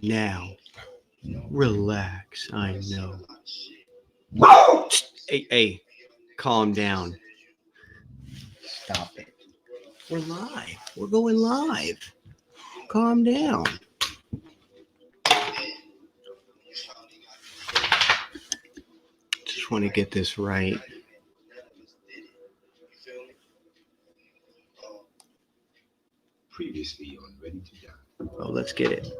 Now, relax. I know. Hey, calm down. Stop it. We're live. We're going live. Calm down. Just want to get this right. Previously on Ready to Die. Oh, let's get it.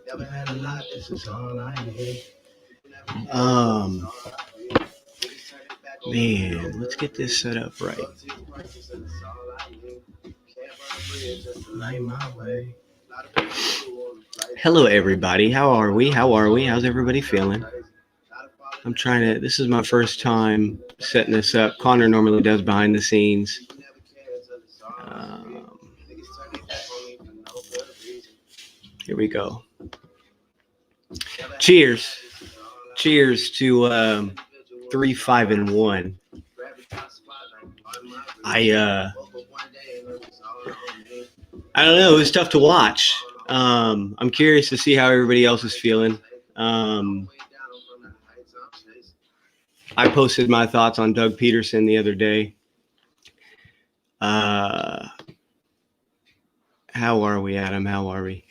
Never had a lot, this is all I need. Man, let's get this set up right. Light my way. Hello, everybody. How are we? How's everybody feeling? I'm trying to. This is my first time setting this up. Connor normally does behind the scenes. Here we go. Cheers. Cheers to 3, 5, and 1. I don't know. It was tough to watch. I'm curious to see how everybody else is feeling. I posted my thoughts on Doug Peterson the other day. How are we, Adam? How are we?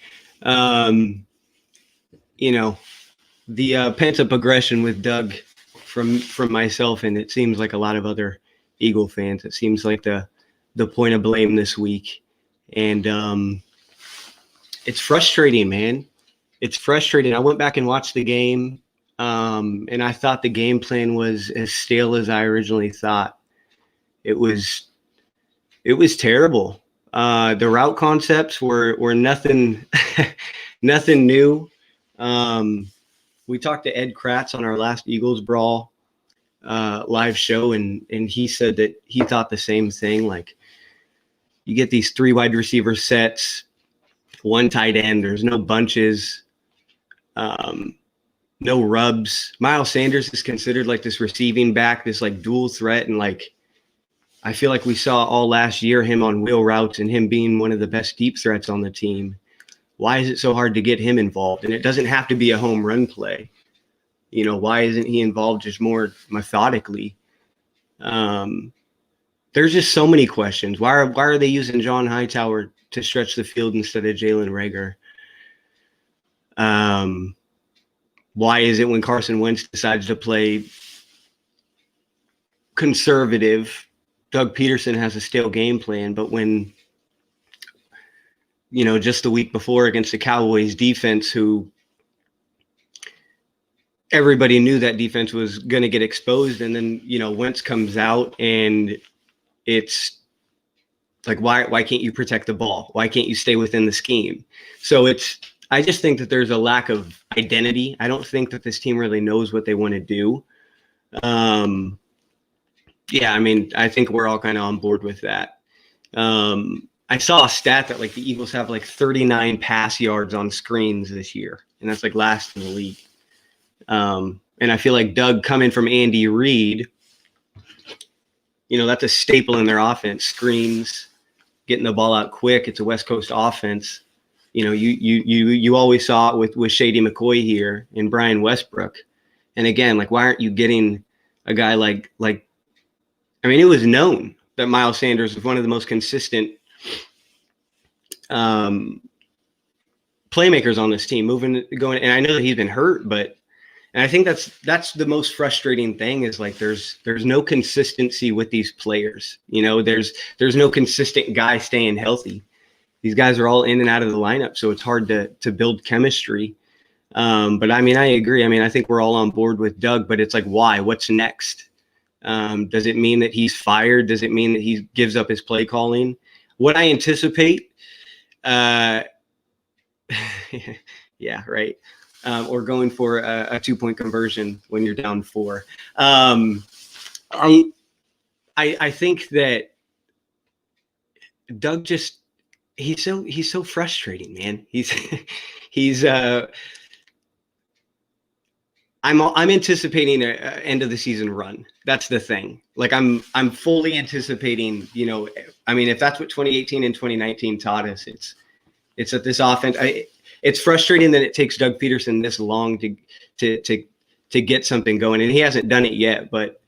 The pent-up aggression with Doug from myself, and it seems like a lot of other Eagle fans. It seems like the point of blame this week. And it's frustrating, man. It's frustrating. I went back and watched the game, and I thought the game plan was as stale as I originally thought. It was terrible. The route concepts were nothing nothing new. We talked to Ed Kratz on our last Eagles Brawl live show, and he said that he thought the same thing. Like, you get these 3 wide receiver sets, 1 tight end. There's no bunches, no rubs. Miles Sanders is considered like this receiving back, this like dual threat, and like I feel like we saw all last year him on wheel routes and him being one of the best deep threats on the team. Why is it so hard to get him involved? And it doesn't have to be a home run play. You know, why isn't he involved just more methodically? There's just so many questions. Why are they using John Hightower to stretch the field instead of Jalen Reagor? Why is it when Carson Wentz decides to play conservative, Doug Peterson has a stale game plan, but when, just the week before against the Cowboys defense, who everybody knew that defense was going to get exposed, and then, Wentz comes out and it's like, why can't you protect the ball? Why can't you stay within the scheme? So I just think that there's a lack of identity. I don't think that this team really knows what they want to do. Yeah, I mean, I think we're all kind of on board with that. I saw a stat that like the Eagles have like 39 pass yards on screens this year, and that's like last in the league. And I feel like Doug coming from Andy Reid, that's a staple in their offense. Screens, getting the ball out quick. It's a West Coast offense. You always saw it with Shady McCoy here and Brian Westbrook. And again, like, why aren't you getting a guy like I mean, it was known that Miles Sanders was one of the most consistent playmakers on this team, going. And I know that he's been hurt, and I think that's the most frustrating thing is like there's no consistency with these players. There's no consistent guy staying healthy. These guys are all in and out of the lineup, so it's hard to build chemistry. But I mean, I agree. I mean, I think we're all on board with Doug, but it's like, why? What's next? Does it mean that he's fired? Does it mean that he gives up his play calling? What I anticipate, yeah, right. Or going for a 2-point conversion when you're down 4. I think that Doug he's so frustrating, man. He's I'm anticipating a end of the season run. That's the thing. Like I'm fully anticipating. I mean, if that's what 2018 and 2019 taught us, it's that this offense. It's frustrating that it takes Doug Peterson this long to get something going, and he hasn't done it yet. But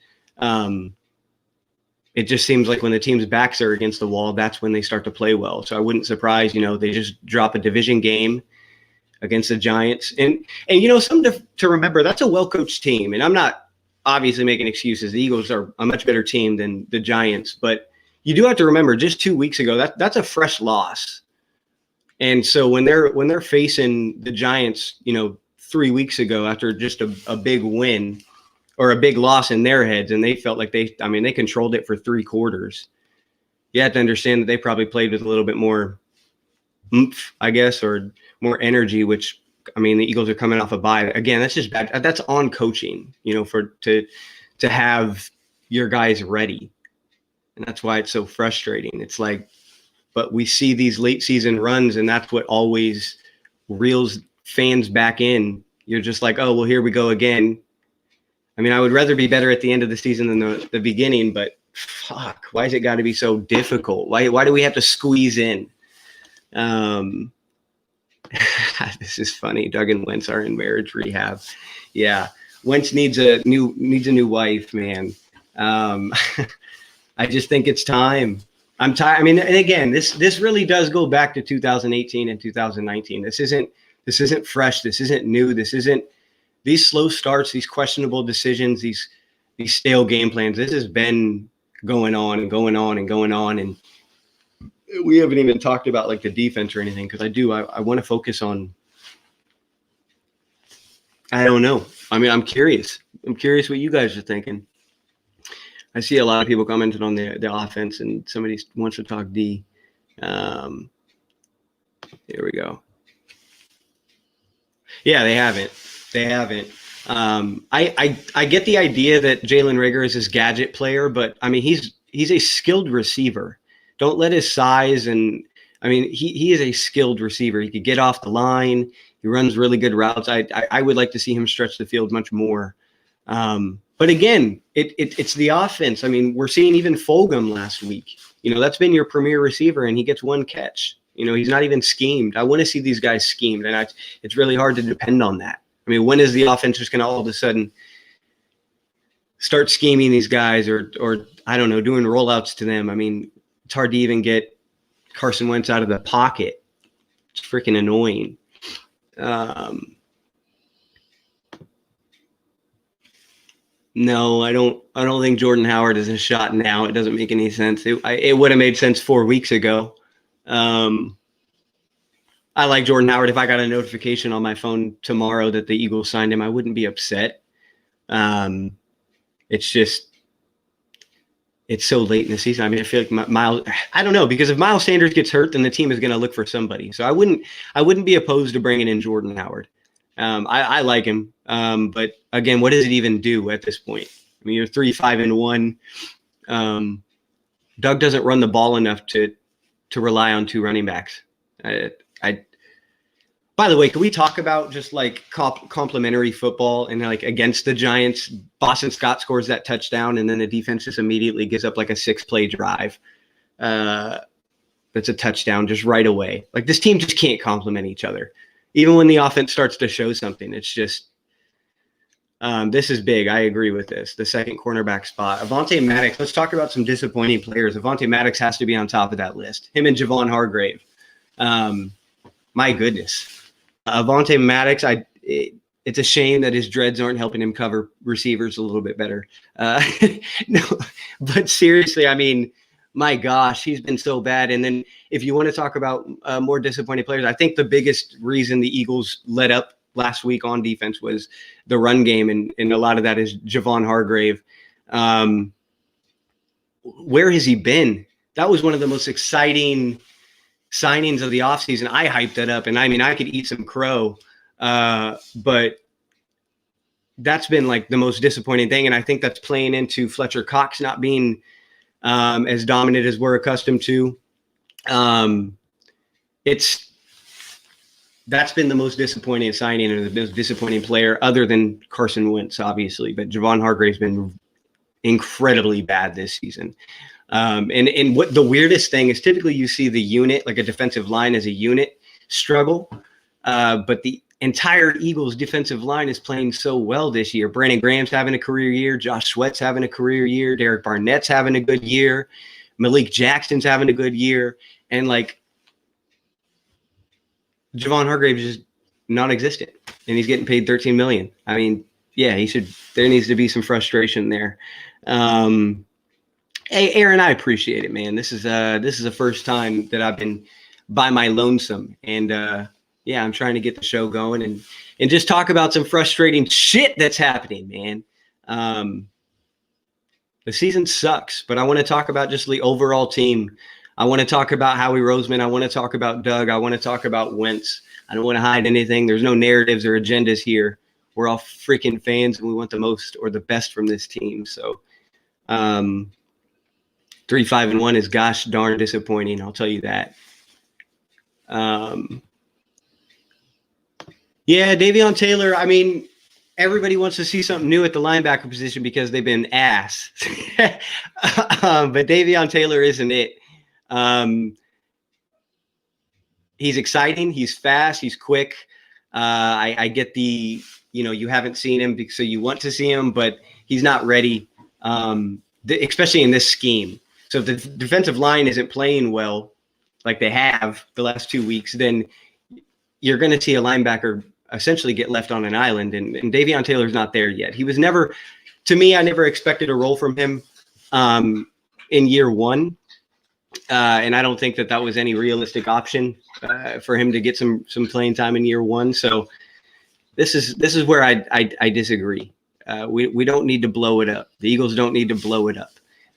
it just seems like when the team's backs are against the wall, that's when they start to play well. So I wouldn't surprise, they just drop a division game against the Giants. And something to remember, that's a well-coached team. And I'm not obviously making excuses. The Eagles are a much better team than the Giants. But you do have to remember, just 2 weeks ago, that's a fresh loss. And so when they're facing the Giants, 3 weeks ago after just a big win or a big loss in their heads, and they felt like they controlled it for 3 quarters. You have to understand that they probably played with a little bit more oomph, I guess, or more energy, which, the Eagles are coming off a bye. Again, that's just bad. That's on coaching, to have your guys ready. And that's why it's so frustrating. It's like, but we see these late season runs, and that's what always reels fans back in. You're just like, oh, well, here we go again. I would rather be better at the end of the season than the beginning, but fuck, why has it got to be so difficult? Why do we have to squeeze in? This is funny. Doug and Wentz are in marriage rehab. Yeah. Wentz needs a new wife, man. I just think it's time. I'm tired. And again, this really does go back to 2018 and 2019. This isn't fresh. This isn't new. This isn't these slow starts, these questionable decisions, these stale game plans. This has been going on and going on and going on. And we haven't even talked about like the defense or anything, because I want to focus on, I don't know. I'm curious. I'm curious what you guys are thinking. I see a lot of people commenting on the offense, and somebody wants to talk D. Here we go. Yeah, they haven't. I get the idea that Jalen Reagor is this gadget player, but he's a skilled receiver. Don't let his size he is a skilled receiver. He could get off the line. He runs really good routes. I would like to see him stretch the field much more. But again, it's the offense. We're seeing even Fulgham last week. That's been your premier receiver, and he gets one catch. He's not even schemed. I want to see these guys schemed, and it's really hard to depend on that. When is the offense just going to all of a sudden start scheming these guys or I don't know, doing rollouts to them? It's hard to even get Carson Wentz out of the pocket. It's freaking annoying. No, I don't think Jordan Howard is a shot now. It doesn't make any sense. It would have made sense 4 weeks ago. I like Jordan Howard. If I got a notification on my phone tomorrow that the Eagles signed him, I wouldn't be upset. It's just, it's so late in the season. I feel like Miles, I don't know, because if Miles Sanders gets hurt, then the team is going to look for somebody. So I wouldn't be opposed to bringing in Jordan Howard. I like him. But again, what does it even do at this point? You're 3-5-1. Doug doesn't run the ball enough to rely on 2 running backs. By the way, can we talk about just like complementary football and like against the Giants? Boston Scott scores that touchdown, and then the defense just immediately gives up like a 6-play drive. That's a touchdown just right away. Like, this team just can't complement each other. Even when the offense starts to show something, it's just this is big. I agree with this. The second cornerback spot. Avonte Maddox, let's talk about some disappointing players. Avonte Maddox has to be on top of that list. Him and Javon Hargrave. My goodness. Avonte Maddox, it's a shame that his dreads aren't helping him cover receivers a little bit better. No, but seriously, my gosh, he's been so bad. And then if you want to talk about more disappointing players, I think the biggest reason the Eagles let up last week on defense was the run game, and a lot of that is Javon Hargrave. Where has he been? That was one of the most exciting signings of the offseason. I hyped that up, and I could eat some crow, but that's been like the most disappointing thing. And I think that's playing into Fletcher Cox not being as dominant as we're accustomed to. that's been the most disappointing signing or the most disappointing player other than Carson Wentz, obviously. But Javon Hargrave's been incredibly bad this season. And what the weirdest thing is, typically you see the unit, like a defensive line as a unit, struggle. But the entire Eagles defensive line is playing so well this year. Brandon Graham's having a career year. Josh Sweat's having a career year. Derek Barnett's having a good year. Malik Jackson's having a good year. And like, Javon Hargrave is just non-existent, and he's getting paid $13 million. I mean, yeah, there needs to be some frustration there. Hey, Aaron, I appreciate it, man. This is the first time that I've been by my lonesome, and yeah, I'm trying to get the show going and just talk about some frustrating shit that's happening, man. The season sucks, but I want to talk about just the overall team. I want to talk about Howie Roseman. I want to talk about Doug. I want to talk about Wentz. I don't want to hide anything. There's no narratives or agendas here. We're all freaking fans, and we want the most or the best from this team. So 3-5-1 is gosh darn disappointing. I'll tell you that. Yeah, Davion Taylor, I mean, everybody wants to see something new at the linebacker position because they've been ass. But Davion Taylor isn't it. He's exciting. He's fast. He's quick. I get the, you haven't seen him so you want to see him, but he's not ready, especially in this scheme. So if the defensive line isn't playing well, like they have the last 2 weeks, then you're going to see a linebacker essentially get left on an island. And Davion Taylor's not there yet. He was never, to me, I never expected a role from him in year one. And I don't think that was any realistic option for him to get some playing time in year one. So this is where I disagree. We don't need to blow it up. The Eagles don't need to blow it up.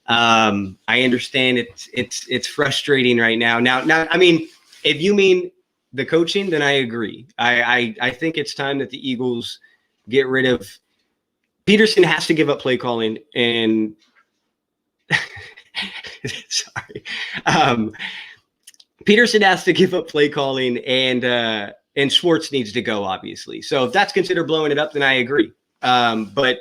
I understand it's frustrating right now. Now, I mean, if you mean the coaching, then I agree. I think it's time that the Eagles get rid of Peterson. Has to give up play calling and sorry. Peterson has to give up play calling and Schwartz needs to go, obviously. So if that's considered blowing it up, then I agree. But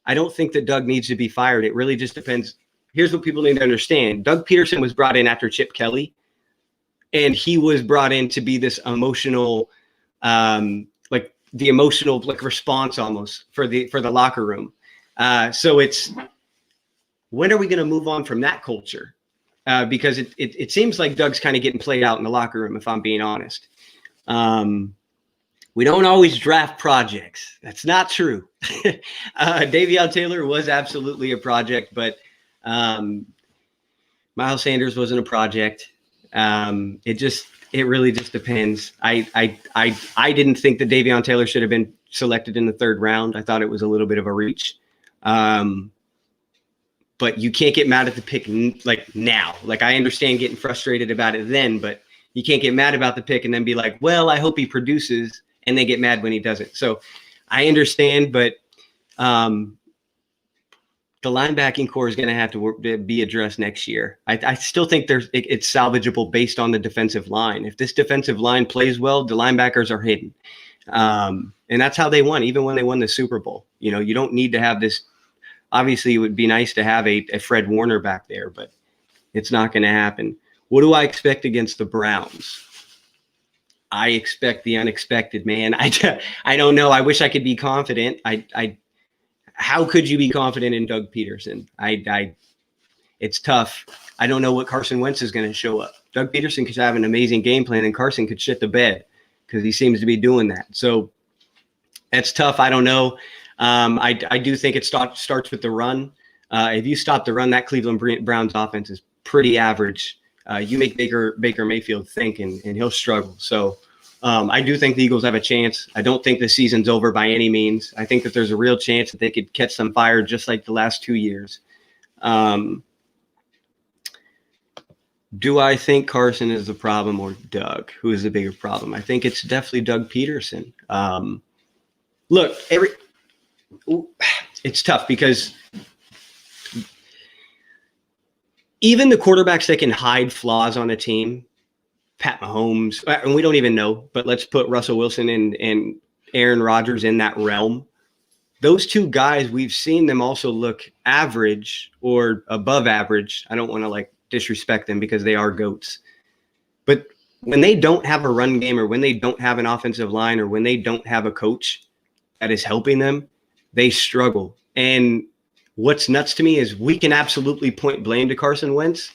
I don't think that Doug needs to be fired. It really just depends. Here's what people need to understand. Doug Peterson was brought in after Chip Kelly, and he was brought in to be this emotional, like the emotional response almost for the locker room. So it's, when are we going to move on from that culture? Because it seems like Doug's kind of getting played out in the locker room, if I'm being honest. We don't always draft projects. That's not true. Davion Taylor was absolutely a project, but Miles Sanders wasn't a project. It really just depends. I didn't think that Davion Taylor should have been selected in the third round. I thought it was a little bit of a reach. But you can't get mad at the pick like now. Like, I understand getting frustrated about it then, but you can't get mad about the pick and then be like, well, I hope he produces, and then get mad when he doesn't. So I understand, but the linebacking core is going to have to be addressed next year. I still think it's salvageable based on the defensive line. If this defensive line plays well, the linebackers are hidden. And that's how they won, even when they won the Super Bowl. You don't need to have this. Obviously, it would be nice to have a Fred Warner back there, but it's not going to happen. What do I expect against the Browns? I expect the unexpected, man. I don't know. I wish I could be confident. How could you be confident in Doug Peterson? It's tough. I don't know what Carson Wentz is going to show up. Doug Peterson could have an amazing game plan, and Carson could shit the bed because he seems to be doing that. So it's tough. I don't know. I do think it starts with the run. If you stop the run, that Cleveland Browns offense is pretty average. You make Baker Mayfield think, and he'll struggle. So I do think the Eagles have a chance. I don't think the season's over by any means. I think that there's a real chance that they could catch some fire just like the last 2 years. Do I think Carson is the problem or Doug? Who is the bigger problem? I think it's definitely Doug Peterson. Look, it's tough because even the quarterbacks that can hide flaws on a team, Pat Mahomes, and we don't even know, but let's put Russell Wilson and Aaron Rodgers in that realm. Those two guys, we've seen them also look average or above average. I don't want to like disrespect them because they are GOATs. But when they don't have a run game, or when they don't have an offensive line, or when they don't have a coach that is helping them, they struggle. And what's nuts to me is we can absolutely point blame to Carson Wentz.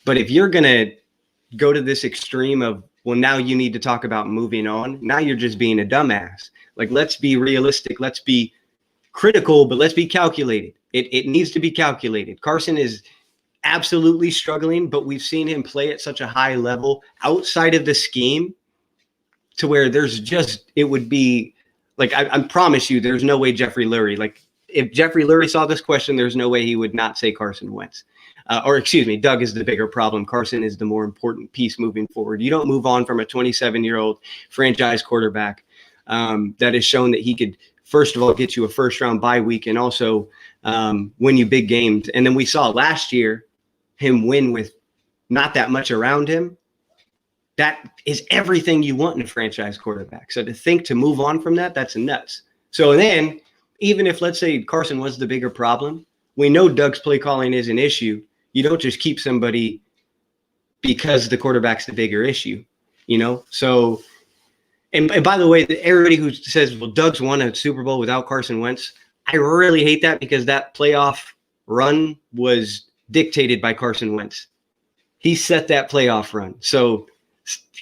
But if you're going to go to this extreme of, well, now you need to talk about moving on, now you're just being a dumbass. Like, let's be realistic. Let's be critical, but let's be calculated. It needs to be calculated. Carson is absolutely struggling, but we've seen him play at such a high level outside of the scheme to where there's just, it would be like, I promise you, there's no way Jeffrey Lurie, like if Jeffrey Lurie saw this question, there's no way he would not say Carson Wentz. Or excuse me, Doug is the bigger problem. Carson is the more important piece moving forward. You don't move on from a 27-year-old franchise quarterback that has shown that he could, first of all, get you a first-round bye week and also win you big games. And then we saw last year him win with not that much around him. That is everything you want in a franchise quarterback. So to think to move on from that, that's nuts. So then, even if, let's say, Carson was the bigger problem, we know Doug's play calling is an issue. You don't just keep somebody because the quarterback's the bigger issue, you know? So, and by the way, everybody who says, well, Doug's won a Super Bowl without Carson Wentz, I really hate that because that playoff run was dictated by Carson Wentz. He set that playoff run. So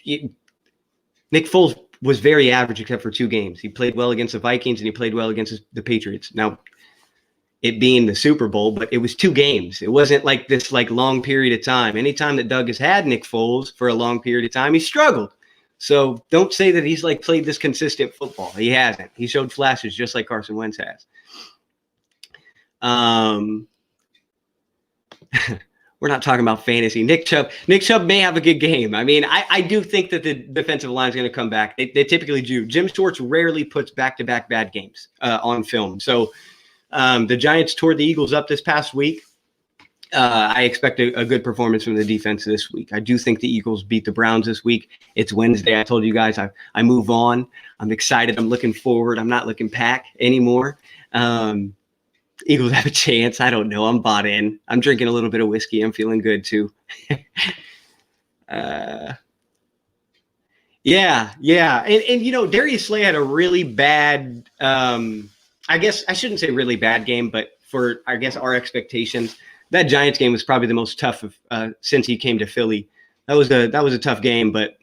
Nick Foles was very average except for 2 games. He played well against the Vikings and he played well against the Patriots. Now, it being the Super Bowl, but it was 2 games. It wasn't like this like long period of time. Anytime that Doug has had Nick Foles for a long period of time, he struggled. So don't say that he's like played this consistent football. He hasn't. He showed flashes just like Carson Wentz has. We're not talking about fantasy. Nick Chubb may have a good game. I mean, I do think that the defensive line is going to come back. They typically do. Jim Schwartz rarely puts back-to-back bad games on film. So the Giants tore the Eagles up this past week. I expect a good performance from the defense this week. I do think the Eagles beat the Browns this week. It's Wednesday. I told you guys I move on. I'm excited. I'm looking forward. I'm not looking back anymore. Eagles have a chance. I don't know. I'm bought in. I'm drinking a little bit of whiskey. I'm feeling good too. Yeah. And you know, Darius Slay had a really bad, I guess I shouldn't say really bad game, but for, I guess, our expectations, that Giants game was probably the most tough of, since he came to Philly. That was a tough game, but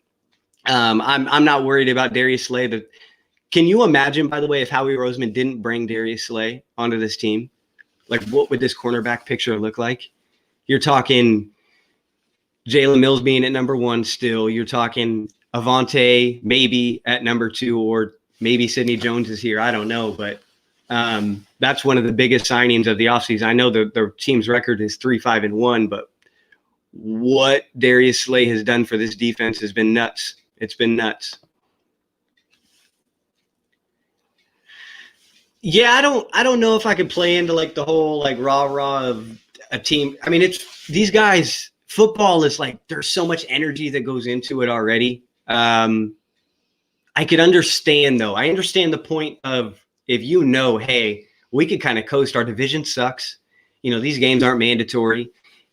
I'm not worried about Darius Slay. Can you imagine, by the way, if Howie Roseman didn't bring Darius Slay onto this team? Like, what would this cornerback picture look like? You're talking Jalen Mills being at number 1 still. You're talking Avante maybe at number 2, or maybe Sidney Jones is here. I don't know, but that's one of the biggest signings of the offseason. I know the team's record is 3-5-1, but what Darius Slay has done for this defense has been nuts. It's been nuts. Yeah, I don't know if I could play into like the whole like rah-rah of a team. I mean, it's these guys, football is like there's so much energy that goes into it already. I could understand though. I understand the point of if you know, hey, we could kind of coast. Our division sucks. You know, these games aren't mandatory.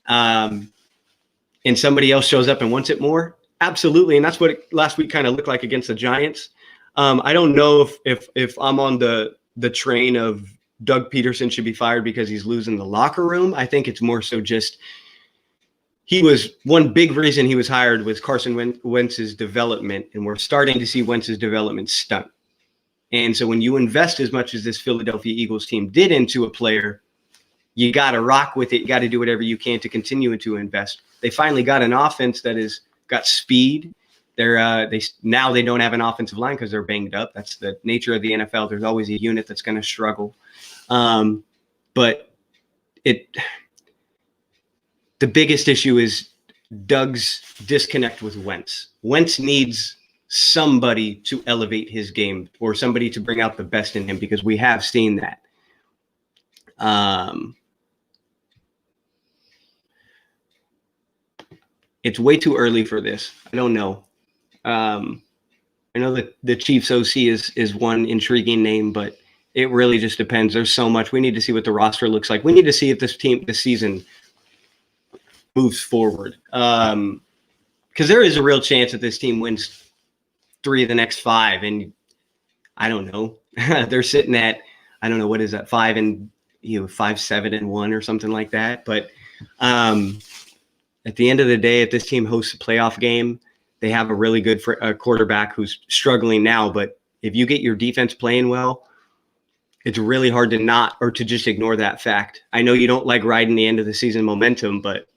And somebody else shows up and wants it more. Absolutely. And that's what last week kind of looked like against the Giants. I don't know if I'm on the train of Doug Peterson should be fired because he's losing the locker room. I think it's more so just one big reason he was hired was Carson Wentz's development, and we're starting to see Wentz's development stunt. And so when you invest as much as this Philadelphia Eagles team did into a player, you got to rock with it. You got to do whatever you can to continue to invest. They finally got an offense that has got speed. Now they don't have an offensive line because they're banged up. That's the nature of the NFL. There's always a unit that's going to struggle. But the biggest issue is Doug's disconnect with Wentz. Wentz needs somebody to elevate his game or somebody to bring out the best in him because we have seen that. It's way too early for this. I don't know. I know that the Chiefs OC is one intriguing name, but it really just depends. There's so much. We need to see what the roster looks like. We need to see if this season moves forward. Because there is a real chance that this team wins 3 of the next 5, and I don't know. They're sitting at, I don't know, what is that, 5-7-1 or something like that. But at the end of the day, if this team hosts a playoff game, they have a really good quarterback who's struggling now. But if you get your defense playing well, it's really hard to just ignore that fact. I know you don't like riding the end of the season momentum, but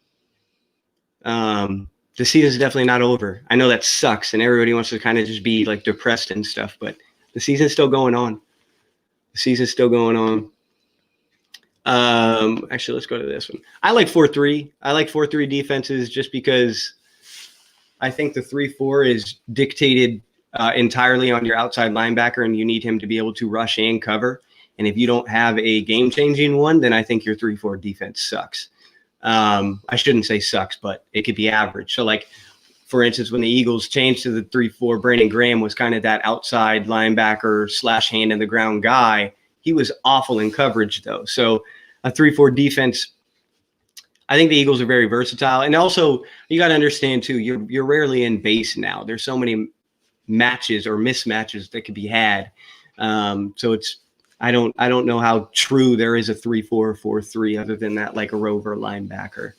the season's definitely not over. I know that sucks, and everybody wants to kind of just be like depressed and stuff, but the season's still going on. Actually, let's go to this one. I like 4-3. I like 4-3 defenses just because I think the 3-4 is dictated entirely on your outside linebacker, and you need him to be able to rush and cover. And if you don't have a game-changing one, then I think your 3-4 defense sucks. I shouldn't say sucks, but it could be average. So, like, for instance, when the Eagles changed to the 3-4, Brandon Graham was kind of that outside linebacker / hand-in-the-ground guy. He was awful in coverage, though. So a 3-4 defense, I think the Eagles are very versatile. And also, you got to understand, too, you're rarely in base now. There's so many matches or mismatches that could be had. So it's I don't know how true there is a 3-4 4-3 other than that, like a rover linebacker.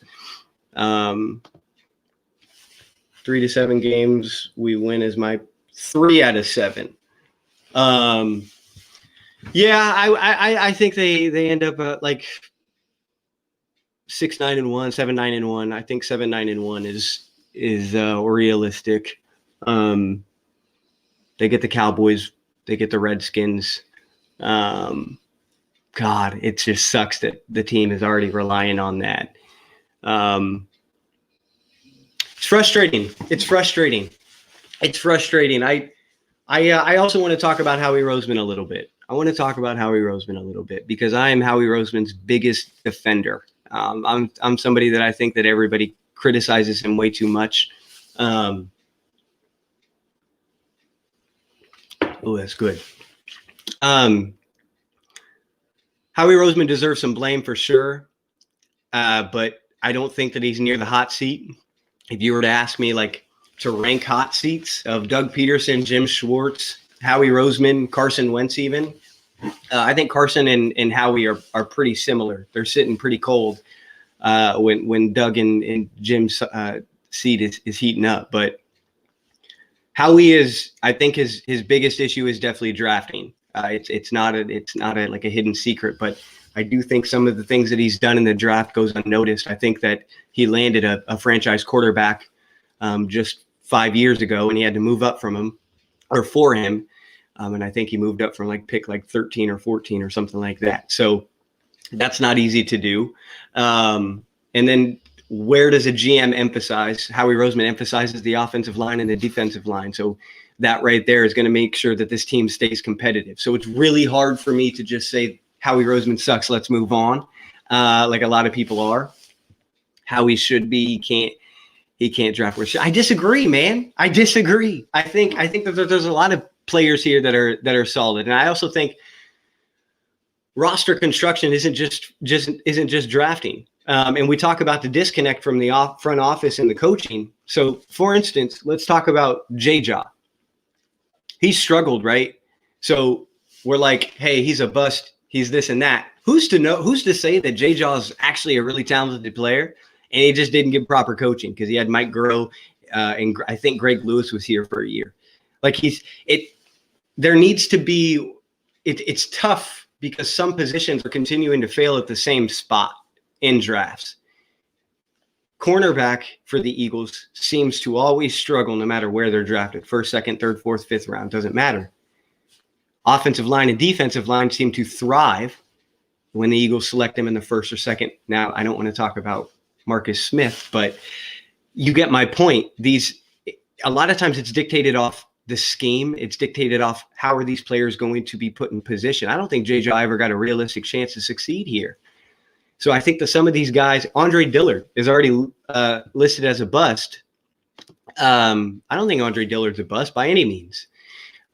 3 to 7 games we win is my 3 out of 7. Yeah, I think they end up like 6-9-1, 7-9-1. I think 7-9-1 is realistic. They get the Cowboys, they get the Redskins. God, it just sucks that the team is already relying on that. It's frustrating. I also want to talk about Howie Roseman a little bit. Because I am Howie Roseman's biggest defender. I'm somebody that I think that everybody criticizes him way too much. Oh, that's good. Howie Roseman deserves some blame for sure, but I don't think that he's near the hot seat. If you were to ask me, like, to rank hot seats of Doug Peterson, Jim Schwartz, Howie Roseman, Carson Wentz even, I think Carson and Howie are pretty similar. They're sitting pretty cold when Doug and Jim's seat is heating up. But Howie is, I think his biggest issue is definitely drafting. It's not like a hidden secret, but I do think some of the things that he's done in the draft goes unnoticed. I think that he landed a franchise quarterback just 5 years ago, and he had to move up for him. And I think he moved up from pick 13 or 14 or something like that. So that's not easy to do. And then where does a GM emphasize? Howie Roseman emphasizes the offensive line and the defensive line. So that right there is going to make sure that this team stays competitive. So it's really hard for me to just say Howie Roseman sucks, let's move on, like a lot of people are. Howie should be. He can't draft. I disagree, man. I disagree. I think that there's a lot of players here that are solid, and I also think roster construction isn't just drafting. And we talk about the disconnect from the front office and the coaching. So, for instance, let's talk about J-Jaw. He struggled, right? So we're like, hey, he's a bust. He's this and that. Who's to say that J-Jaw is actually a really talented player, and he just didn't get proper coaching because he had Mike Groh and I think Greg Lewis was here for a year. There needs to be. It's tough because some positions are continuing to fail at the same spot in drafts. Cornerback for the Eagles seems to always struggle no matter where they're drafted. First, second, third, fourth, fifth round, doesn't matter. Offensive line and defensive line seem to thrive when the Eagles select them in the first or second. Now, I don't want to talk about Marcus Smith, but you get my point. A lot of times it's dictated off the scheme. It's dictated off how are these players going to be put in position. I don't think J.J. ever got a realistic chance to succeed here. So I think that some of these guys, Andre Dillard is already listed as a bust. I don't think Andre Dillard's a bust by any means.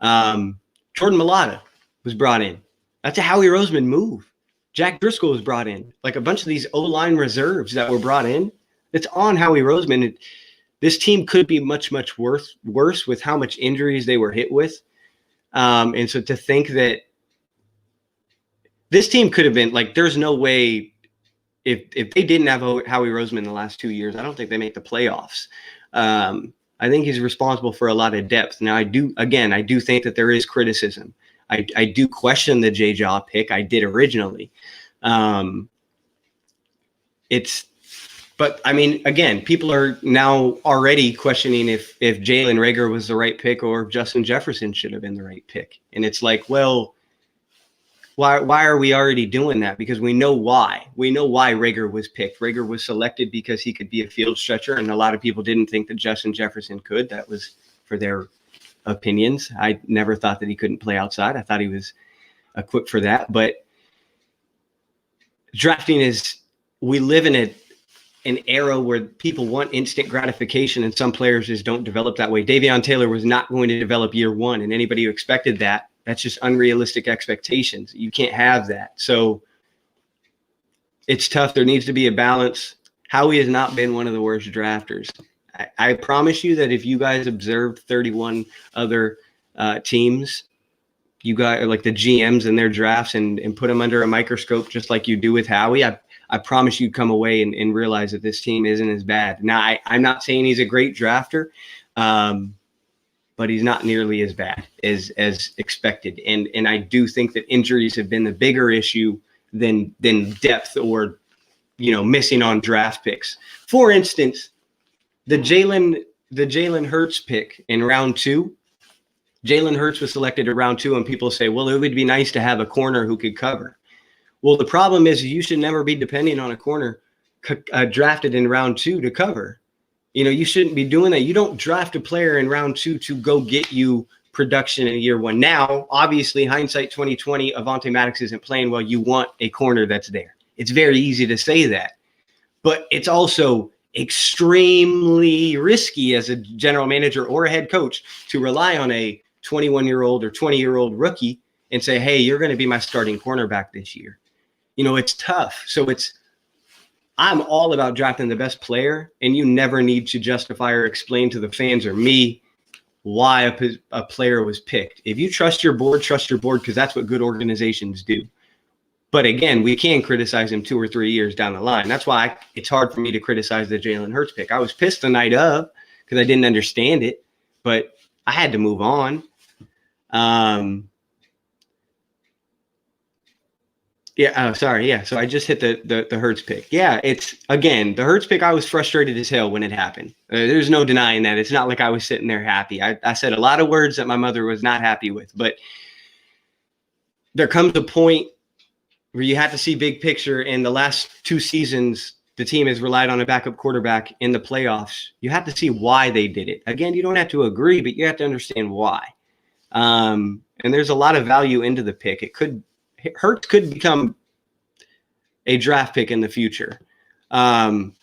Jordan Mailata was brought in. That's a Howie Roseman move. Jack Driscoll was brought in. Like a bunch of these O-line reserves that were brought in, it's on Howie Roseman. This team could be much, much worse with how much injuries they were hit with. And so to think that this team could have been like, there's no way if they didn't have Howie Roseman in the last 2 years, I don't think they make the playoffs. I think he's responsible for a lot of depth. Now, I do think that there is criticism. I do question the J. Jaw pick. I did originally. But I mean, again, people are now already questioning if Jalen Reagor was the right pick or if Justin Jefferson should have been the right pick. And it's like, well, why are we already doing that? Because we know why. We know why Reagor was picked. Reagor was selected because he could be a field stretcher, and a lot of people didn't think that Justin Jefferson could. That was for their opinions. I never thought that he couldn't play outside. I thought he was equipped for that. But drafting we live in an era where people want instant gratification, and some players just don't develop that way. Davion Taylor was not going to develop year one, and anybody who expected that, that's just unrealistic expectations. You can't have that. So it's tough. There needs to be a balance. Howie has not been one of the worst drafters. I promise you that if you guys observed 31 other teams, you guys like the GMs and their drafts and put them under a microscope just like you do with Howie, I promise you'd come away and realize that this team isn't as bad. Now, I'm not saying he's a great drafter, but he's not nearly as bad as expected. And I do think that injuries have been the bigger issue than depth or, missing on draft picks. For instance, the Jalen Hurts pick in round 2, Jalen Hurts was selected in round 2, and people say, well, it would be nice to have a corner who could cover. Well, the problem is you should never be depending on a corner drafted in round 2 to cover. You shouldn't be doing that. You don't draft a player in round 2 to go get you production in year 1. Now, obviously, hindsight 2020, Avonte Maddox isn't playing well. You want a corner that's there. It's very easy to say that. But it's also extremely risky as a general manager or a head coach to rely on a 21-year-old or 20-year-old rookie and say, hey, you're going to be my starting cornerback this year. It's tough. So I'm all about drafting the best player, and you never need to justify or explain to the fans or me why a player was picked. If you trust your board, because that's what good organizations do. But again, we can criticize him 2 or 3 years down the line. That's why it's hard for me to criticize the Jalen Hurts pick. I was pissed the night of because I didn't understand it, but I had to move on. So I just hit the Hurts pick. Yeah, it's, again, the Hurts pick, I was frustrated as hell when it happened. There's no denying that. It's not like I was sitting there happy. I said a lot of words that my mother was not happy with, but there comes a point where you have to see big picture. In the last 2 seasons, the team has relied on a backup quarterback in the playoffs. You have to see why they did it. Again, you don't have to agree, but you have to understand why. And there's a lot of value into the pick. Hurts could become a draft pick in the future. Dillard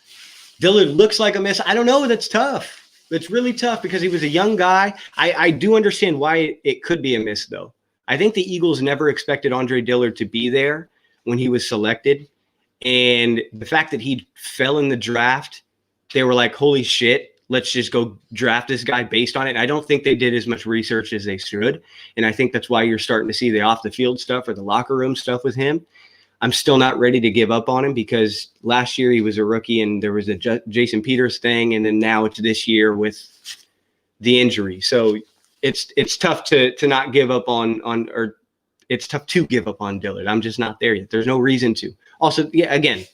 looks like a miss. I don't know. That's tough. It's really tough because he was a young guy. I do understand why it could be a miss, though. I think the Eagles never expected Andre Dillard to be there when he was selected. And the fact that he fell in the draft, they were like, holy shit, let's just go draft this guy based on it. And I don't think they did as much research as they should. And I think that's why you're starting to see the off the field stuff or the locker room stuff with him. I'm still not ready to give up on him because last year he was a rookie and there was a Jason Peters thing. And then now it's this year with the injury. So it's tough to not give up or it's tough to give up on Dillard. I'm just not there yet. There's no reason to. Also, yeah, again,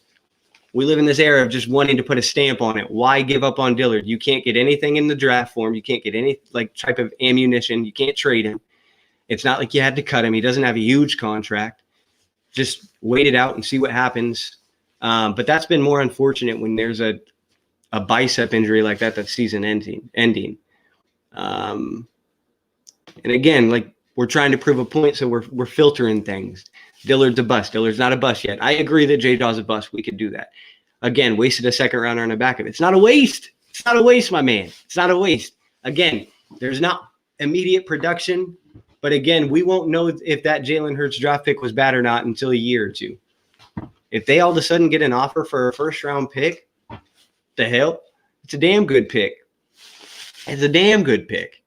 we live in this era of just wanting to put a stamp on it. Why give up on Dillard? You can't get anything in the draft form. You can't get any type of ammunition. You can't trade him. It's not like you had to cut him. He doesn't have a huge contract. Just wait it out and see what happens. But that's been more unfortunate when there's a bicep injury like that's season ending. And again, we're trying to prove a point, so we're filtering things. Dillard's a bust. Dillard's not a bust yet. I agree that J-Daw's a bust. We could do that. Again, wasted a second rounder on the back of it. It's not a waste. It's not a waste, my man. It's not a waste. Again, there's not immediate production, but again, we won't know if that Jalen Hurts draft pick was bad or not until a year or two. If they all of a sudden get an offer for a first-round pick, the hell, it's a damn good pick. It's a damn good pick.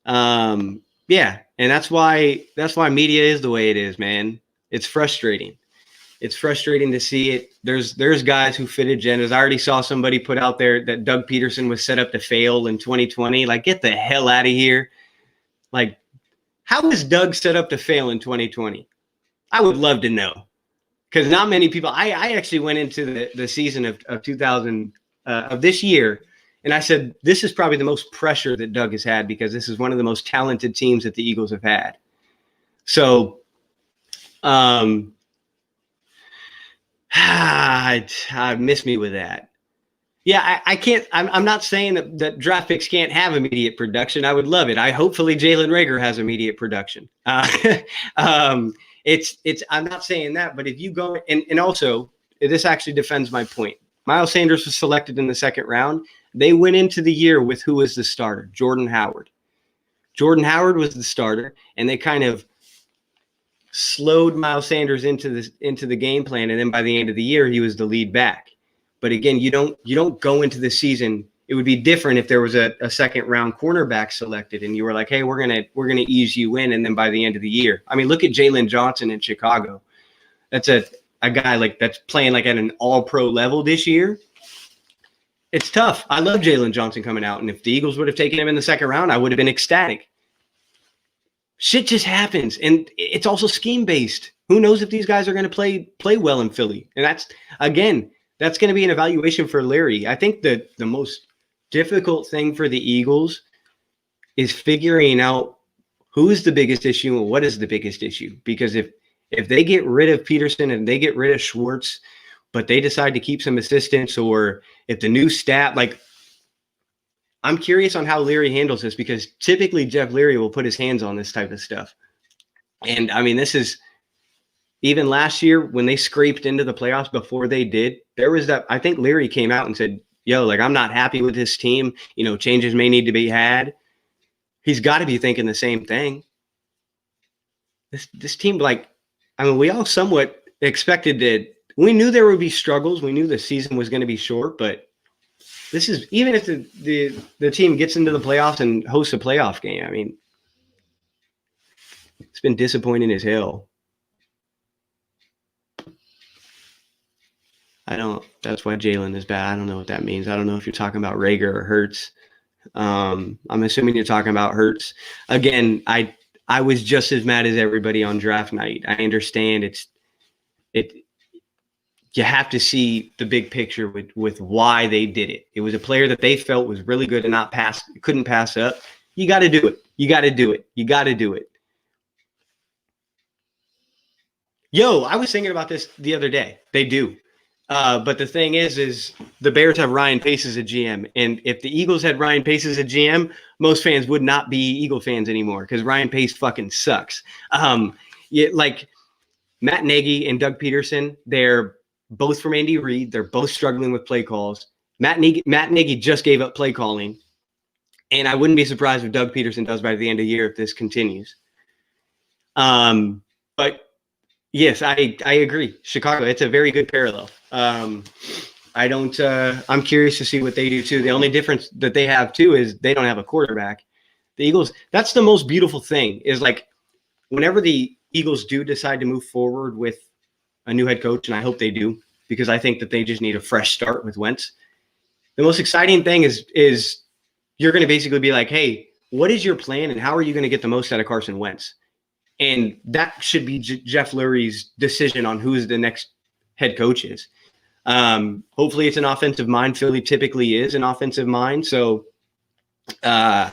Yeah, and that's why media is the way it is, man. It's frustrating. It's frustrating to see it. There's guys who fit agendas. I already saw somebody put out there that Doug Peterson was set up to fail in 2020. Like, get the hell out of here. Like, how is Doug set up to fail in 2020? I would love to know. Because not many people, I actually went into the season of 2000, of this year, and I said, this is probably the most pressure that Doug has had because this is one of the most talented teams that the Eagles have had. So, miss me with that. Yeah, I can't. I'm not saying that draft picks can't have immediate production. I would love it. Hopefully Jalen Reagor has immediate production. I'm not saying that, but if you go and also this actually defends my point. Miles Sanders was selected in the second round. They went into the year with who was the starter? Jordan Howard. Jordan Howard was the starter, and they kind of slowed Miles Sanders into the game plan, and then by the end of the year, he was the lead back. But again, you don't go into the season. It would be different if there was a second round cornerback selected, and you were like, hey, we're gonna ease you in, and then by the end of the year, I mean, look at Jalen Johnson in Chicago. That's a guy like that's playing like at an all-pro level this year. It's tough. I love Jalen Johnson coming out, and if the Eagles would have taken him in the second round, I would have been ecstatic. Shit just happens, and it's also scheme-based. Who knows if these guys are going to play well in Philly? And that's going to be an evaluation for Larry. I think the most difficult thing for the Eagles is figuring out who is the biggest issue and what is the biggest issue. Because if they get rid of Peterson and they get rid of Schwartz, but they decide to keep some assistants, or if the new staff, like, I'm curious on how Leary handles this, because typically Jeff Leary will put his hands on this type of stuff. And I mean, this is even last year when they scraped into the playoffs before they did, there was that, I think Leary came out and said, yo, like, I'm not happy with this team. You know, changes may need to be had. He's got to be thinking the same thing. This team, like, I mean, we all somewhat expected that. We knew there would be struggles. We knew the season was going to be short, but this is, even if the team gets into the playoffs and hosts a playoff game, I mean, it's been disappointing as hell. That's why Jalen is bad. I don't know what that means. I don't know if you're talking about Reagor or Hurts. I'm assuming you're talking about Hurts. Again, I was just as mad as everybody on draft night. I understand you have to see the big picture with why they did it. It was a player that they felt was really good and couldn't pass up. You got to do it. You got to do it. You got to do it. Yo, I was thinking about this the other day. They do. But the thing is the Bears have Ryan Pace as a GM. And if the Eagles had Ryan Pace as a GM, most fans would not be Eagle fans anymore because Ryan Pace fucking sucks. Like Matt Nagy and Doug Peterson, they're both from Andy Reid. They're both struggling with play calls. Matt Nagy just gave up play calling. And I wouldn't be surprised if Doug Peterson does by the end of the year if this continues. But yes, I agree. Chicago, it's a very good parallel. I'm curious to see what they do too. The only difference that they have too is they don't have a quarterback. The Eagles, that's the most beautiful thing, is like whenever the Eagles do decide to move forward with a new head coach, and I hope they do, because I think that they just need a fresh start with Wentz. The most exciting thing is you're going to basically be like, hey, what is your plan and how are you going to get the most out of Carson Wentz? And that should be Jeff Lurie's decision on who's the next head coach is. Hopefully it's an offensive mind. Philly typically is an offensive mind. So there's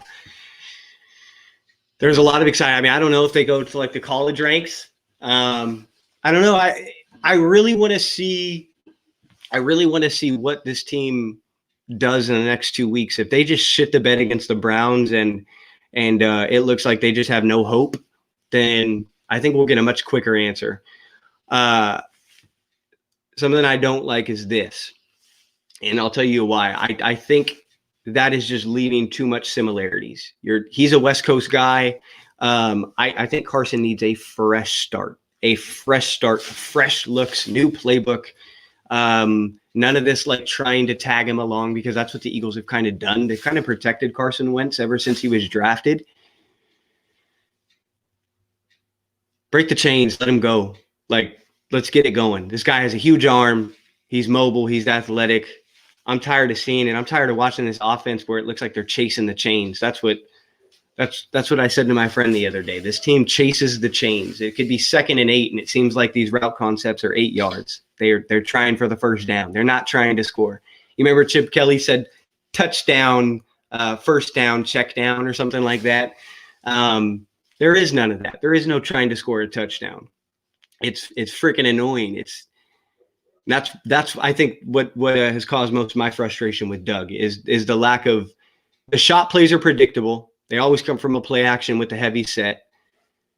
a lot of excitement. I mean, I don't know if they go to like the college ranks. I don't know. I really want to see what this team does in the next 2 weeks. If they just shit the bed against the Browns and it looks like they just have no hope, then I think we'll get a much quicker answer. Something I don't like is this. And I'll tell you why. I think that is just leaving too much similarities. He's a West Coast guy. I think Carson needs a fresh start, fresh looks, new playbook. None of this like trying to tag him along, because that's what the Eagles have kind of done. They've kind of protected Carson Wentz ever since he was drafted. Break the chains, let him go. Like, let's get it going. This guy has a huge arm. He's mobile. He's athletic. I'm tired of seeing it. I'm tired of watching this offense where it looks like they're chasing the chains. That's what I said to my friend the other day. This team chases the chains. It could be 2nd and 8, and it seems like these route concepts are 8 yards. They're trying for the first down. They're not trying to score. You remember Chip Kelly said touchdown, first down, check down, or something like that. There is none of that. There is no trying to score a touchdown. It's freaking annoying. That's I think what has caused most of my frustration with Doug is the lack of the shot plays are predictable. They always come from a play action with a heavy set.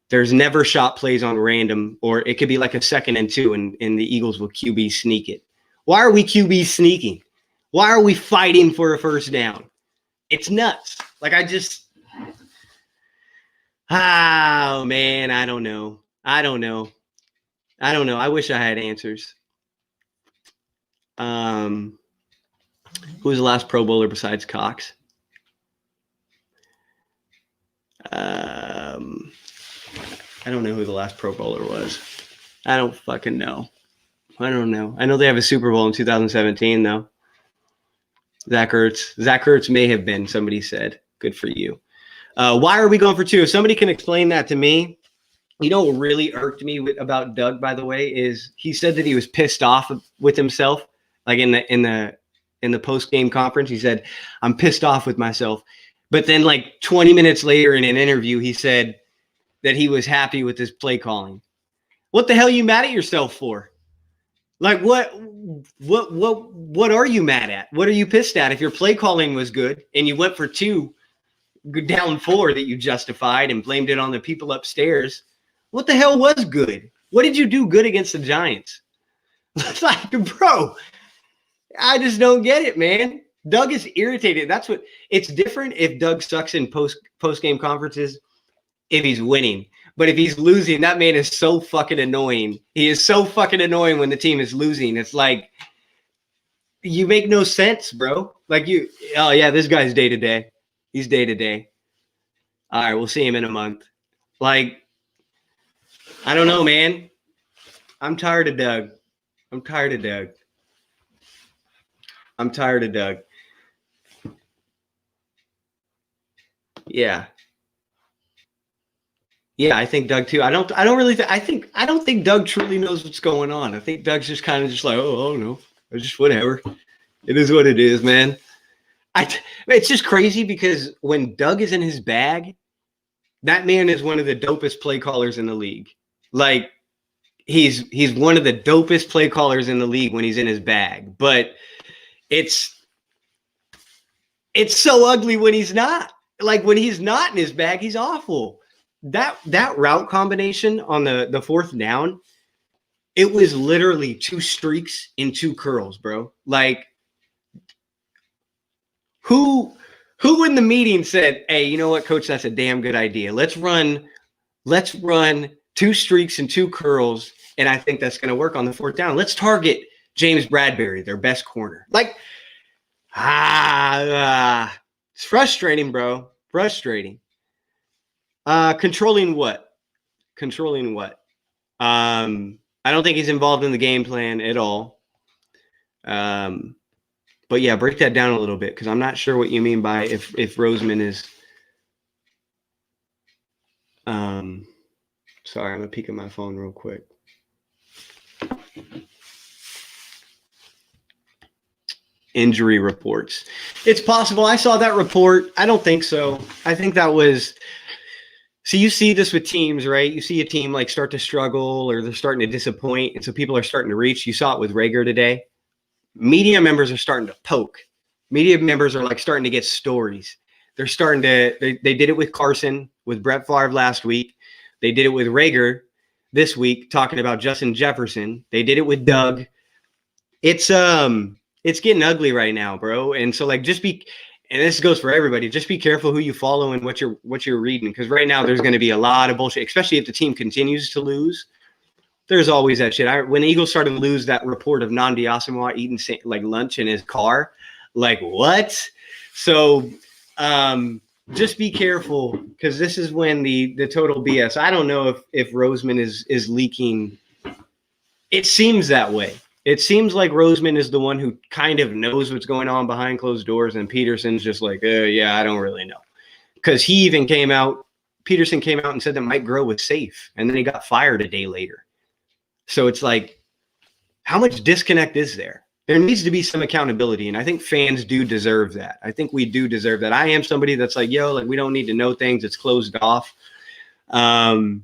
There's never shot plays on random, or it could be like a 2nd and 2, and the Eagles will QB sneak it. Why are we QB sneaking? Why are we fighting for a first down? It's nuts. Like oh man, I don't know. I wish I had answers. Who was the last Pro Bowler besides Cox? I don't know who the last Pro Bowler was. I don't fucking know. I don't know. I know they have a Super Bowl in 2017, though. Zach Ertz may have been, somebody said. Good for you. Why are we going for 2? If somebody can explain that to me. You know what really irked me about Doug, by the way, is he said that he was pissed off with himself. Like in the post-game conference, he said, "I'm pissed off with myself." But then like 20 minutes later in an interview, he said that he was happy with his play calling. What the hell are you mad at yourself for? Like what are you mad at? What are you pissed at? If your play calling was good and you went for 2 down 4 that you justified and blamed it on the people upstairs, what the hell was good? What did you do good against the Giants? Like, bro, I just don't get it, man. Doug is irritated. That's what it's different if Doug sucks in post-game conferences if he's winning. But if he's losing, that man is so fucking annoying. He is so fucking annoying when the team is losing. It's like, you make no sense, bro. Like oh yeah, this guy's day to day. He's day to day. All right, we'll see him in a month. Like, I don't know, man. I'm tired of Doug. Yeah. Yeah, I think Doug too. I don't think Doug truly knows what's going on. I think Doug's just kind of just like, oh no, it's just whatever. It is what it is, man. It's just crazy because when Doug is in his bag, that man is one of the dopest play callers in the league. Like, he's one of the dopest play callers in the league when he's in his bag. But it's so ugly when he's not. Like, when he's not in his bag, he's awful. That route combination on the 4th down, it was literally 2 streaks and 2 curls, bro. Like, who in the meeting said, "Hey, you know what, coach, that's a damn good idea. Let's run 2 streaks and 2 curls, and I think that's going to work on the 4th down. Let's target James Bradbury, their best corner." Like, it's frustrating, bro. Frustrating. Controlling what? I don't think he's involved in the game plan at all. But yeah, break that down a little bit, because I'm not sure what you mean by if Roseman is. Sorry, I'm gonna peek at my phone real quick. Injury reports. It's possible. I saw that report. I don't think so. I think that was. So you see this with teams, right? You see a team like start to struggle, or they're starting to disappoint, and so people are starting to reach. You saw it with Rager today. Media members are starting to poke. Media members are like starting to get stories. They're starting to. They did it with Carson, with Brett Favre last week. They did it with Rager this week, talking about Justin Jefferson. They did it with Doug. It's it's getting ugly right now, bro. And so like and this goes for everybody, just be careful who you follow and what you're reading, because right now there's going to be a lot of bullshit, especially if the team continues to lose. There's always that shit. When the Eagles started to lose that report of Nnamdi Asomugha eating like lunch in his car, like what? So just be careful, because this is when the total BS. I don't know if Roseman is leaking. It seems that way. It seems like Roseman is the one who kind of knows what's going on behind closed doors, and Peterson's just like, yeah, I don't really know. Because Peterson came out and said that Mike Groh was safe, and then he got fired a day later. So it's like, how much disconnect is there? There needs to be some accountability, and I think fans do deserve that. I think we do deserve that. I am somebody that's like, like we don't need to know things. It's closed off. But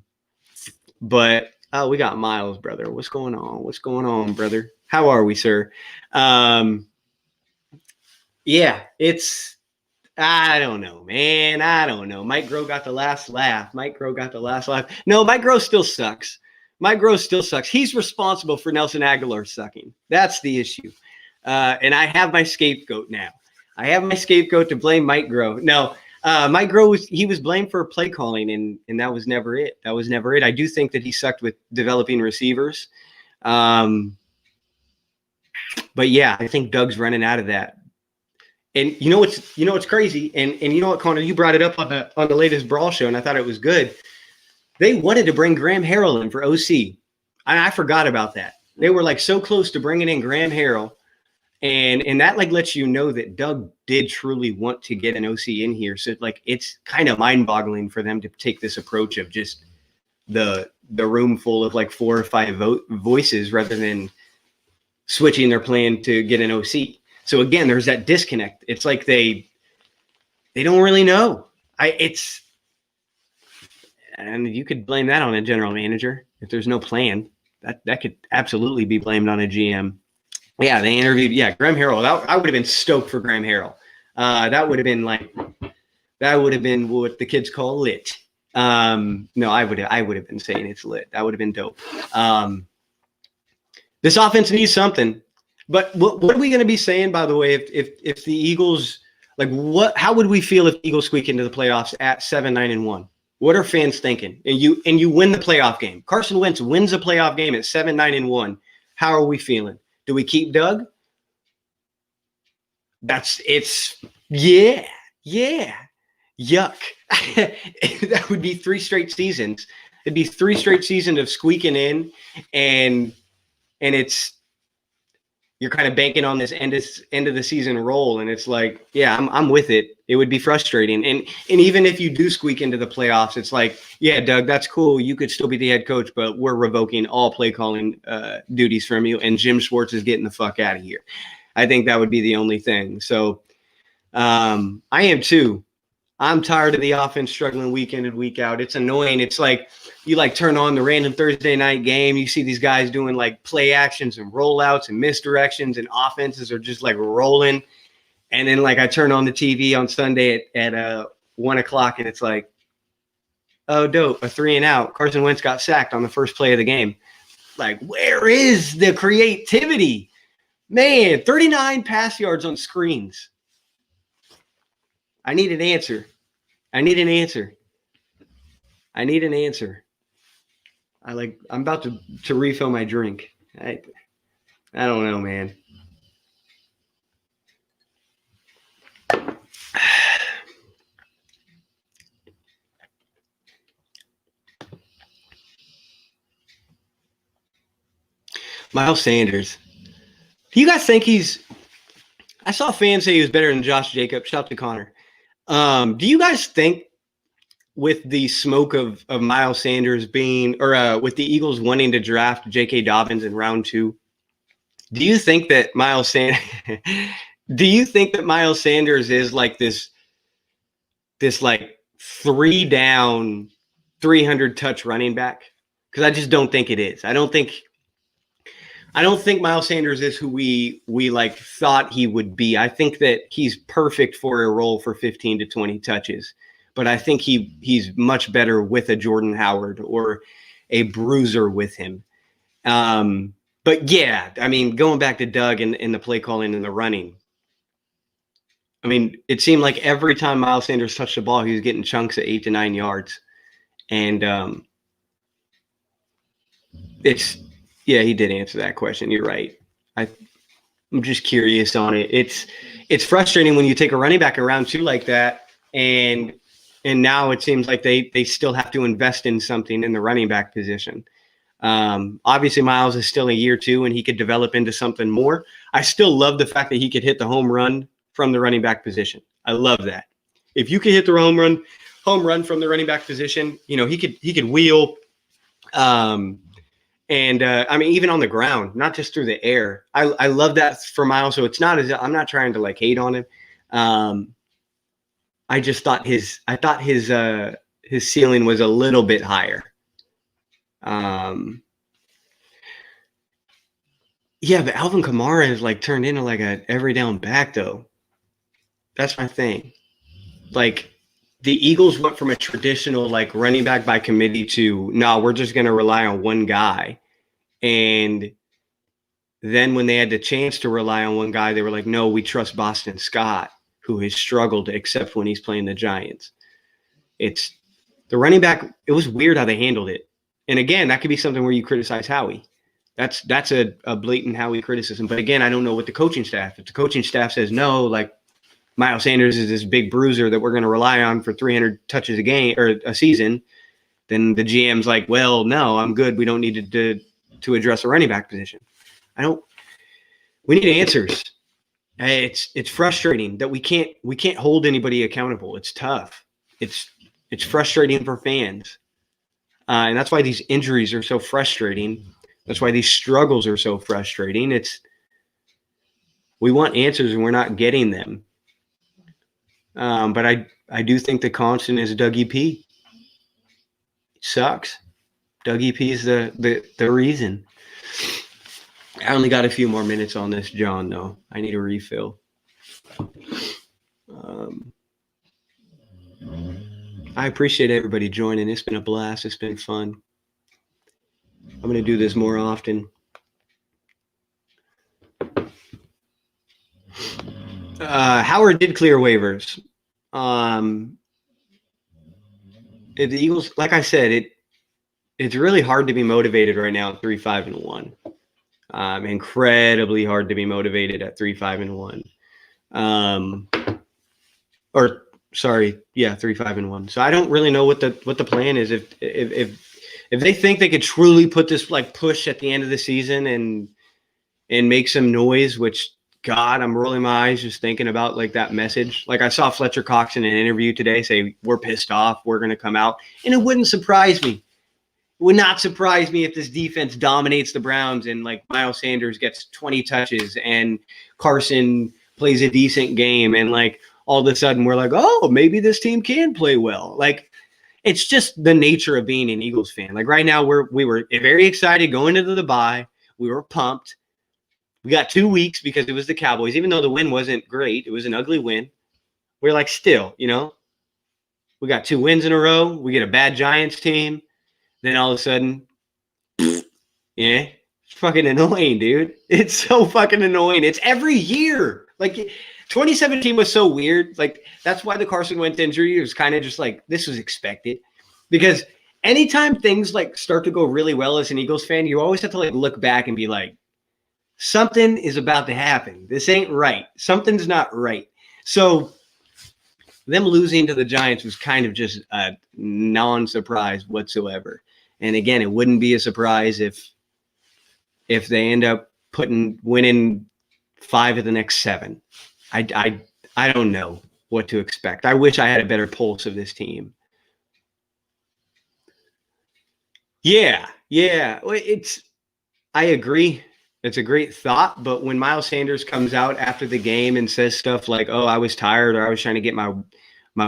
we got Miles, brother. What's going on? What's going on, brother? How are we, sir? Yeah, I don't know, man. I don't know. Mike Groh got the last laugh. No, Mike Groh still sucks. He's responsible for Nelson Aguilar sucking. That's the issue. And I have my scapegoat now. I have my scapegoat to blame Mike Groh. No, Mike Groh was blamed for play calling, and that was never it. I do think that he sucked with developing receivers. But yeah, I think Doug's running out of that. And you know what's crazy, and you know what, Connor, you brought it up on the latest Brawl show, and I thought it was good. They wanted to bring Graham Harrell in for OC. I forgot about that. They were like so close to bringing in Graham Harrell, and that like lets you know that Doug did truly want to get an OC in here. So like it's kind of mind-boggling for them to take this approach of just the room full of like 4 or 5 voices rather than switching their plan to get an OC. So again, there's that disconnect. It's like they don't really know. And you could blame that on a general manager if there's no plan. That could absolutely be blamed on a GM. Yeah, they interviewed. Yeah, Graham Harrell. I would have been stoked for Graham Harrell. That would have been what the kids call lit. No, I would have been saying it's lit. That would have been dope. This offense needs something. But what are we going to be saying, by the way, if the Eagles, like how would we feel if the Eagles squeak into the playoffs at 7-9-1? What are fans thinking? And you win the playoff game. Carson Wentz wins a playoff game at 7-9-1. How are we feeling? Do we keep Doug? Yeah. Yuck. That would be 3 straight seasons. It'd be 3 straight seasons of squeaking in, and you're kind of banking on this end of the season roll, and it's like, yeah, I'm with it. It would be frustrating, and even if you do squeak into the playoffs, it's like, yeah, Doug, that's cool. You could still be the head coach, but we're revoking all play calling duties from you, and Jim Schwartz is getting the fuck out of here. I think that would be the only thing. So I am too. I'm tired of the offense struggling week in and week out. It's annoying. It's like you like turn on the random Thursday night game. You see these guys doing like play actions and rollouts and misdirections, and offenses are just like rolling. And then like I turn on the TV on Sunday at 1 o'clock, and it's like, oh, dope, a 3-and-out. Carson Wentz got sacked on the first play of the game. Like, where is the creativity? Man, 39 pass yards on screens. I need an answer. I'm about to refill my drink. I don't know, man. Miles Sanders. Do you guys think I saw fans say he was better than Josh Jacobs. Shout out to Connor. Do you guys think with the smoke of Miles Sanders being, or with the Eagles wanting to draft J.K. Dobbins in round 2, do you think that Miles Sanders is like this like 3 down, 300 touch running back? Because I just don't think it is. I don't think Miles Sanders is who we like thought he would be. I think that he's perfect for a role for 15 to 20 touches, but I think he's much better with a Jordan Howard or a bruiser with him. But yeah, I mean, going back to Doug and the play calling and the running. I mean, it seemed like every time Miles Sanders touched the ball, he was getting chunks of 8 to 9 yards. And he did answer that question. You're right. I'm just curious on it. It's frustrating when you take a running back in round 2 like that, and now it seems like they still have to invest in something in the running back position. Obviously, Miles is still a year 2, and he could develop into something more. I still love the fact that he could hit the home run from the running back position. I love that. If you can hit the home run from the running back position, he could wheel. I mean, even on the ground, not just through the air. I love that for Miles. So it's not I'm not trying to like hate on him. I just thought his ceiling was a little bit higher. Yeah, but Alvin Kamara has like turned into like a every down back though. That's my thing. Like the Eagles went from a traditional like running back by committee to no, we're just going to rely on one guy. And then when they had the chance to rely on one guy, they were like, no, we trust Boston Scott, who has struggled except when he's playing the Giants. It's the running back. It was weird how they handled it. And again, that could be something where you criticize Howie. That's a blatant Howie criticism. But again, I don't know what the coaching staff. If the coaching staff says no, like Miles Sanders is this big bruiser that we're going to rely on for 300 touches a game or a season, then the GM's like, well, no, I'm good. We don't need to address a running back position. We need answers. It's frustrating that we can't hold anybody accountable. It's tough. It's frustrating for fans. And that's why these injuries are so frustrating. That's why these struggles are so frustrating. We want answers and we're not getting them. But I do think the constant is Dougie P. It sucks. Dougie P is the reason. I only got a few more minutes on this, John, though. I need a refill. I appreciate everybody joining. It's been a blast. It's been fun. I'm going to do this more often. Howard did clear waivers. The Eagles, like I said, it's really hard to be motivated right now at 3-5-1. Incredibly hard to be motivated at 3-5-1. 3-5-1. So I don't really know what the plan is. If they think they could truly put this like push at the end of the season and make some noise, which God, I'm rolling my eyes just thinking about like that message. Like I saw Fletcher Cox in an interview today say, we're pissed off. We're going to come out. And it wouldn't surprise me. It would not surprise me if this defense dominates the Browns and like Miles Sanders gets 20 touches and Carson plays a decent game. And like all of a sudden we're like, oh, maybe this team can play well. Like it's just the nature of being an Eagles fan. Like right now we were very excited going into the bye. We were pumped. We got 2 weeks because it was the Cowboys. Even though the win wasn't great, it was an ugly win. We're like, still, we got 2 wins in a row. We get a bad Giants team. Then all of a sudden, it's fucking annoying, dude. It's so fucking annoying. It's every year. Like 2017 was so weird. Like that's why the Carson Wentz injury was kind of just like, this was expected. Because anytime things like start to go really well as an Eagles fan, you always have to like look back and be like, something is about to happen. This ain't right. Something's not right. So them losing to the Giants was kind of just a non-surprise whatsoever. And again, it wouldn't be a surprise if they end up winning 5 of the next 7. I don't know what to expect. I wish I had a better pulse of this team. Yeah. I agree. It's a great thought, but when Miles Sanders comes out after the game and says stuff like, "Oh, I was tired," or "I was trying to get my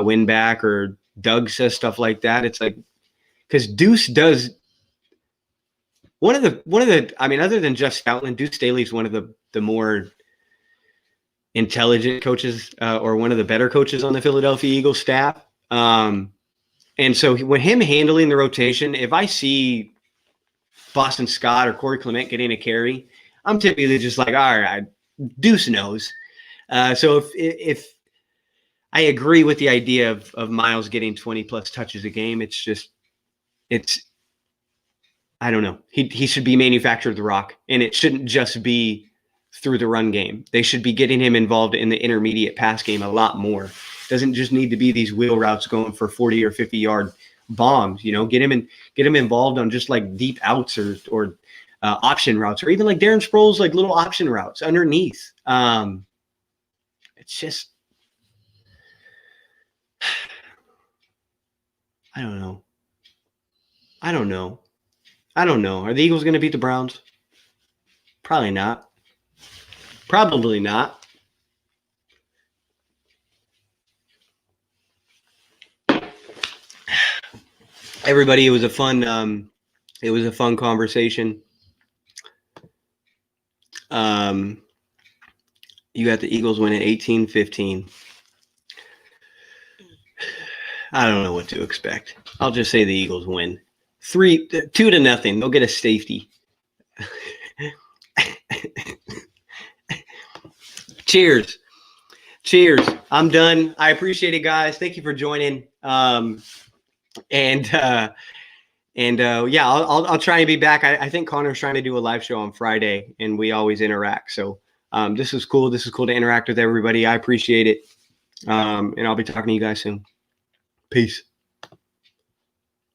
win back," or Doug says stuff like that, it's like, because Deuce does one of the. I mean, other than Jeff Stoutland, Deuce Staley's one of the more intelligent coaches, or one of the better coaches on the Philadelphia Eagles staff. And so when him handling the rotation, if I see Boston Scott or Corey Clement getting a carry, I'm typically just like, all right, deuce knows. So if I agree with the idea of Miles getting 20 plus touches a game, it's I don't know. He should be manufactured the rock, and it shouldn't just be through the run game. They should be getting him involved in the intermediate pass game a lot more. It doesn't just need to be these wheel routes going for 40 or 50-yard bombs. Get him involved on just like deep outs or option routes, or even like Darren Sproles, like little option routes underneath. It's just, I don't know. Are the Eagles going to beat the Browns? Probably not. Probably not. Everybody, it was a fun conversation. You got the Eagles winning 18-15. I don't know what to expect. I'll just say the Eagles win. 2-0. They'll get a safety. Cheers. I'm done. I appreciate it, guys. Thank you for joining. Yeah, I'll try and be back. I think Connor's trying to do a live show on Friday, and we always interact. So this is cool. This is cool to interact with everybody. I appreciate it. And I'll be talking to you guys soon. Peace.